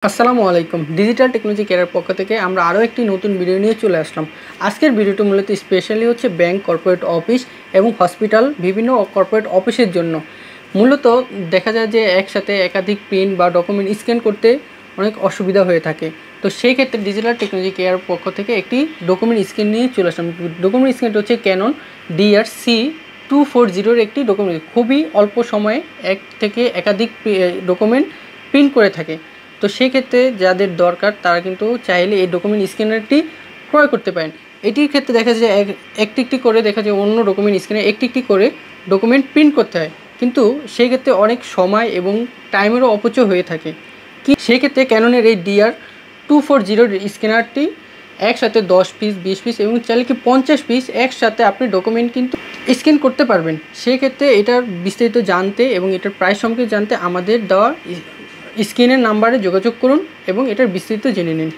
আসসালামু আলাইকুম। Digital technology কেয়ারের পক্ষ থেকে আমরা আরও একটি নতুন ভিডিও নিয়ে চলে আসলাম। আজকের ভিডিওটি মূলত স্পেশালি হচ্ছে ব্যাংক, কর্পোরেট অফিস এবং হসপিটাল বিভিন্ন কর্পোরেট অফিসের জন্য। মূলত দেখা যায় যে একসাথে একাধিক প্রিন্ট বা ডকুমেন্ট স্ক্যান করতে অনেক অসুবিধা হয়ে থাকে। তো সেই ক্ষেত্রে ডিজিটাল টেকনোলজি কেয়ারের পক্ষ থেকে একটি ডকুমেন্ট স্ক্যান নিয়ে চলে আসলাম। ডকুমেন্ট স্ক্যানটা হচ্ছে ক্যানন DR-C240 একটি ডকুমেন্ট, খুবই অল্প সময়ে এক থেকে একাধিক ডকুমেন্ট প্রিন্ট করে থাকে। তো সেক্ষেত্রে যাদের দরকার তারা কিন্তু চাইলে এই ডকুমেন্ট স্ক্যানারটি ক্রয় করতে পারেন। এটির ক্ষেত্রে দেখা যায় একটি একটি করে দেখা যায় অন্য ডকুমেন্ট স্ক্যানে একটি একটি করে ডকুমেন্ট প্রিন্ট করতে হয়, কিন্তু সেই ক্ষেত্রে অনেক সময় এবং টাইমেরও অপচয় হয়ে থাকে। সেই ক্ষেত্রে ক্যাননের এই DR-240 স্ক্যানারটি একসাথে 10 পিস, 20 পিস এবং চাইলে কি 50 পিস একসাথে আপনি ডকুমেন্ট কিন্তু স্ক্যান করতে পারবেন। সেই ক্ষেত্রে এটার বিস্তারিত জানতে এবং এটার প্রাইস সম্পর্কে জানতে আমাদের দেওয়া স্ক্রিনের নাম্বারে যোগাযোগ করুন এবং এটার বিস্তারিত জেনে নিন।